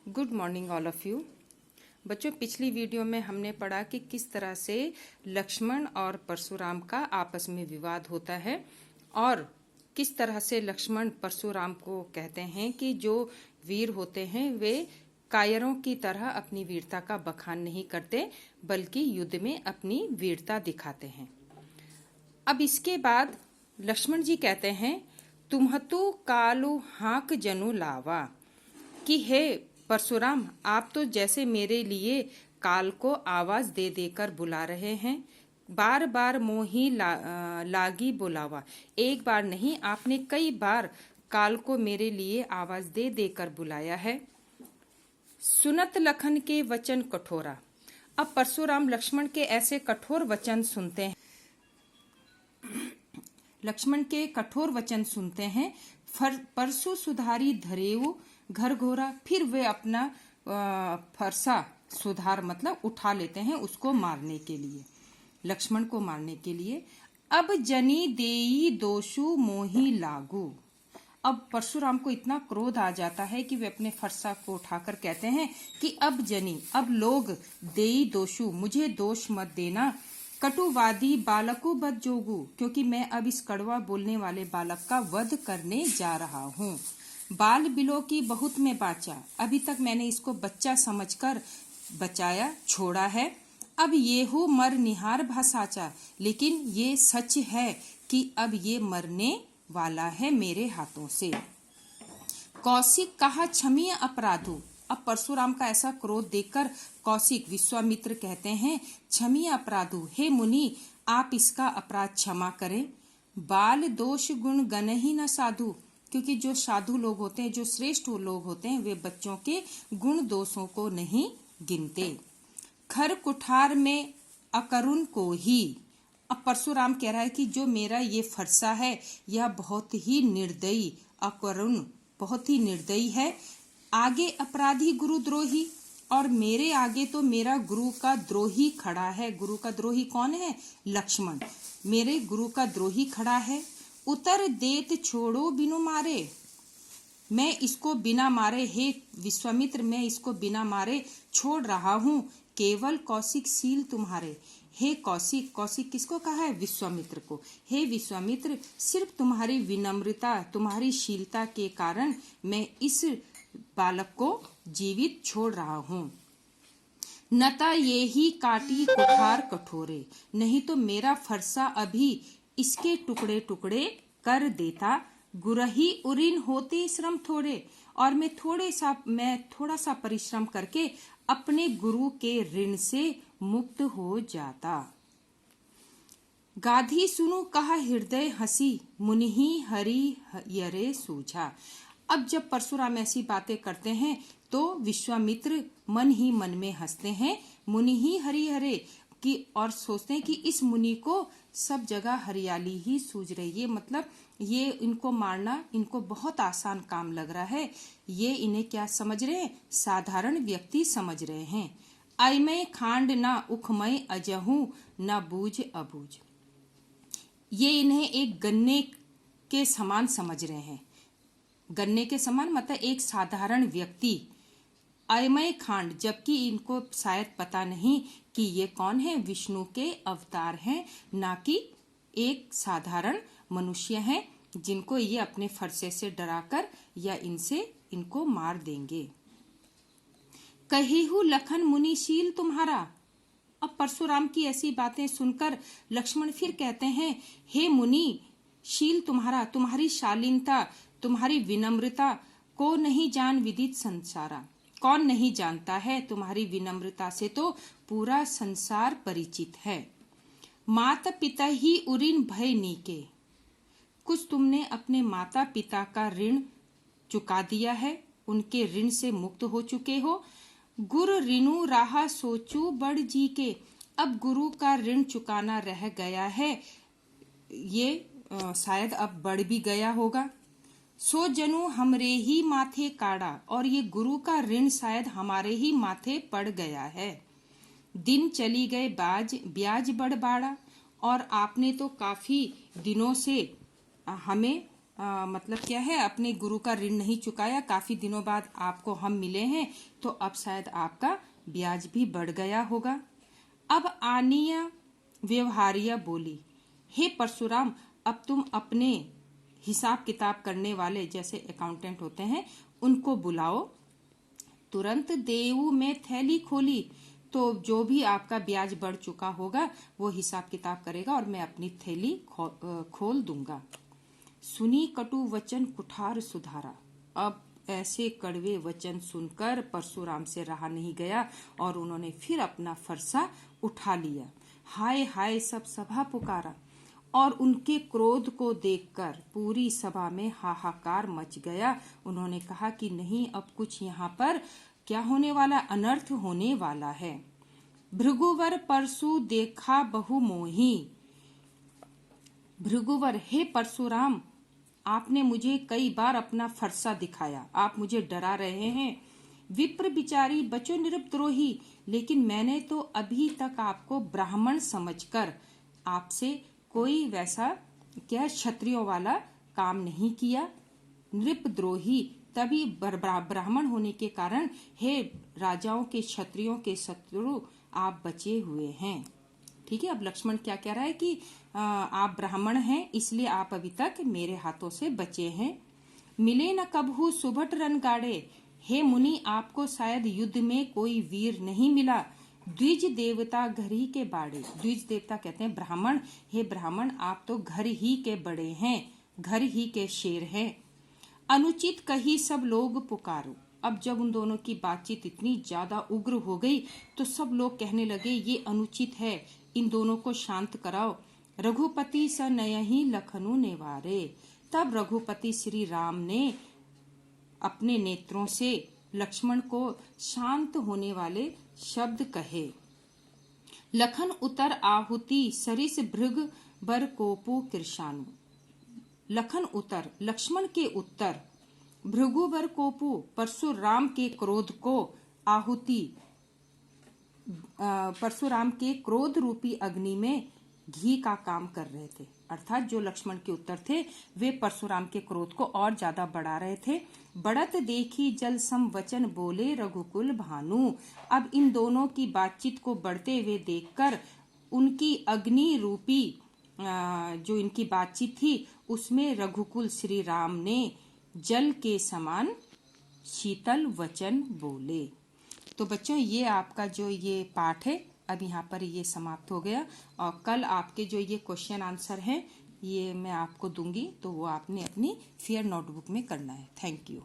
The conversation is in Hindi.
Good morning all of you. बच्चों, पिछली वीडियो में हमने पढ़ा कि किस तरह से लक्ष्मण और परशुराम का आपस में विवाद होता है और किस तरह से लक्ष्मण परशुराम को कहते हैं कि जो वीर होते हैं वे कायरों की तरह अपनी वीरता का बखान नहीं करते बल्कि युद्ध में अपनी वीरता दिखाते हैं। अब इसके बाद लक्ष्मण जी कहते हैं, तुम्हतु कालु हाक जनु लावा, कि हे परशुराम, आप तो जैसे मेरे लिए काल को आवाज दे देकर बुला रहे हैं। बार बार मोही लागी बुलावा, एक बार नहीं आपने कई बार काल को मेरे लिए आवाज दे देकर बुलाया है। सुनत लखन के वचन कठोरा, अब परशुराम लक्ष्मण के ऐसे कठोर वचन सुनते हैं। लक्ष्मण के कठोर वचन सुनते हैं। परशु सुधारी धरेऊ घर घोरा, फिर वे अपना फरसा सुधार मतलब उठा लेते हैं उसको मारने के लिए, लक्ष्मण को मारने के लिए। अब जनी देई दोषु मोही लागू, अब परशुराम को इतना क्रोध आ जाता है कि वे अपने फरसा को उठाकर कहते हैं कि अब जनी, अब लोग देई दोषु, मुझे दोष मत देना। कटुवादी बालको बद जोगू, क्योंकि मैं अब इस कड़वा बोलने वाले बालक का वध करने जा रहा हूँ। बाल बिलो की बहुत में बाचा, अभी तक मैंने इसको बच्चा समझकर बचाया छोड़ा है। अब ये हो मर निहार भासाचा, लेकिन ये सच है कि अब ये मरने वाला है मेरे हाथों से। कौशिक कहा क्षमीय अपराधु, अब परशुराम का ऐसा क्रोध देखकर कौशिक विश्वामित्र कहते हैं, क्षमीय अपराधु, हे मुनि आप इसका अपराध क्षमा करें। बाल दोष गुण गण ही न साधु, क्योंकि जो साधु लोग होते हैं, जो श्रेष्ठ लोग होते हैं, वे बच्चों के गुण दोषों को नहीं गिनते। खर कुठार में अकरुण को ही, अब परशुराम कह रहा है कि जो मेरा ये फरसा है यह बहुत ही निर्दयी, अकरुण बहुत ही निर्दयी है। आगे अपराधी गुरु द्रोही, और मेरे आगे तो मेरा गुरु का द्रोही खड़ा है। गुरु का द्रोही कौन है? लक्ष्मण, मेरे गुरु का द्रोही खड़ा है। उतर देत छोड़ो बिनु मारे, मैं इसको बिना मारे, हे विश्वामित्र मैं इसको बिना मारे छोड़ रहा हूँ। केवल कौशिक शील तुम्हारे, हे कौशिक, कौशिक किसको कहा है? विश्वामित्र को। हे विश्वामित्र, सिर्फ तुम्हारी विनम्रता, तुम्हारी शीलता के कारण मैं इस बालक को जीवित छोड़ रहा हूँ। नता ये ही काटी कुठार कठोरे, नहीं तो मेरा फरसा अभी इसके टुकड़े टुकड़े कर देता। गुरही उरिन होते श्रम थोड़े, और मैं थोड़ा सा परिश्रम करके अपने गुरु के ऋण से मुक्त हो जाता। गाधी सुनु कहा हृदय हंसी, मुनिहि हरि यरे सूझा, अब जब परशुराम ऐसी बातें करते हैं तो विश्वामित्र मन ही मन में हंसते हैं। मुनि ही हरि हरे की, और सोचते हैं कि इस मुनि को सब जगह हरियाली ही सूझ रही है, मतलब ये इनको मारना इनको बहुत आसान काम लग रहा है। ये इन्हें क्या समझ रहे हैं? साधारण व्यक्ति समझ रहे हैं। अयमय खांड ना उखमय अजहू न बूझ अबूझ, ये इन्हें एक गन्ने के समान समझ रहे हैं। गन्ने के समान मतलब एक साधारण व्यक्ति। अयमय खांड, जबकि इनको शायद पता नहीं कि ये कौन है, विष्णु के अवतार हैं, ना कि एक साधारण मनुष्य हैं जिनको ये अपने फरसे से डराकर या इनको मार देंगे। कहिहु लखन मुनिशील तुम्हारा, अब परशुराम की ऐसी बातें सुनकर लक्ष्मण फिर कहते हैं, हे मुनि, शील तुम्हारा, तुम्हारी शालीनता, तुम्हारी विनम्रता को नहीं जान विदित संसारा, कौन नहीं जानता है? तुम्हारी विनम्रता से तो पूरा संसार परिचित है। माता पिता ही उरिन भय नीके, कुछ तुमने अपने माता पिता का ऋण चुका दिया है, उनके ऋण से मुक्त हो चुके हो। गुरु ऋणु राहा सोचू बड़ जी के, अब गुरु का ऋण चुकाना रह गया है, ये शायद अब बढ़ भी गया होगा। सो जनु हमरे ही माथे काड़ा, और ये गुरु का ऋण शायद हमारे ही माथे पड़ गया है। दिन चली गए ब्याज बढ़ बाड़ा, और आपने तो काफी दिनों से हमें मतलब क्या है, अपने गुरु का ऋण नहीं चुकाया, काफी दिनों बाद आपको हम मिले हैं, तो अब शायद आपका ब्याज भी बढ़ गया होगा। अब आनिया व्यवहारिया बोली, हे परशुराम, अब तुम अपने हिसाब किताब करने वाले जैसे अकाउंटेंट होते हैं उनको बुलाओ। तुरंत देऊ में थैली खोली, तो जो भी आपका ब्याज बढ़ चुका होगा वो हिसाब किताब करेगा और मैं अपनी थैली खोल दूंगा। सुनी कटु वचन कुठार सुधारा। अब ऐसे कड़वे वचन सुनकर परशुराम से रहा नहीं गया और उन्होंने फिर अपना फरसा उठा लिया। हाय हाय सब सभा पुकारा और उनके क्रोध को देखकर पूरी सभा में हाहाकार मच गया। उन्होंने कहा कि नहीं, अब कुछ यहाँ पर क्या होने वाला, अनर्थ होने वाला है। भृगुवर परशु देखा बहु मोही। भृगुवर, हे परशुराम, आपने मुझे कई बार अपना फरसा दिखाया, आप मुझे डरा रहे हैं। विप्र बिचारी बचो निरुपद्रोही, लेकिन मैंने तो अभी तक आपको ब्राह्मण समझकर आपसे कोई वैसा क्या क्षत्रियों वाला काम नहीं किया। नृपद्रोही, तभी ब्राह्मण होने के कारण हे राजाओं के क्षत्रियों के शत्रु आप बचे हुए हैं। ठीक है, अब लक्ष्मण क्या कह रहा है कि आप ब्राह्मण हैं इसलिए आप अभी तक मेरे हाथों से बचे हैं। मिले न कबहू सुभट रन गाड़े, हे मुनि, आपको शायद युद्ध में कोई वीर नहीं मिला। द्विज देवता घर ही के बाड़े, द्विज देवता कहते हैं ब्राह्मण, हे ब्राह्मण आप तो घर ही के बड़े हैं, घर ही के शेर हैं। अनुचित कही सब लोग पुकारो। अब जब उन दोनों की बातचीत इतनी ज्यादा उग्र हो गई तो सब लोग कहने लगे ये अनुचित है, इन दोनों को शांत कराओ। रघुपति स नयहि लखनु नेवारे। तब रघुपति श्री राम ने अपने नेत्रों से लक्ष्मण को शांत होने वाले शब्द कहे। लखन उतर आहुति सरिस भृग बर कोपु कृशानु। लखन उत्तर, लक्ष्मण के उत्तर, भृगुवर कोपु परशुराम के क्रोध को, आहुति परशुराम के क्रोध रूपी अग्नि में घी का काम कर रहे थे। अर्थात जो लक्ष्मण के उत्तर थे वे परशुराम के क्रोध को और ज्यादा बढ़ा रहे थे। बढ़त देखी जल सम वचन बोले रघुकुल भानु। अब इन दोनों की बातचीत को बढ़ते हुए देखकर उनकी अग्नि रूपी जो इनकी बातचीत थी उसमें रघुकुल श्री राम ने जल के समान शीतल वचन बोले। तो बच्चों ये आपका जो ये पाठ है अब यहाँ पर ये समाप्त हो गया और कल आपके जो ये क्वेश्चन आंसर हैं ये मैं आपको दूंगी, तो वो आपने अपनी फेयर नोटबुक में करना है। Thank you.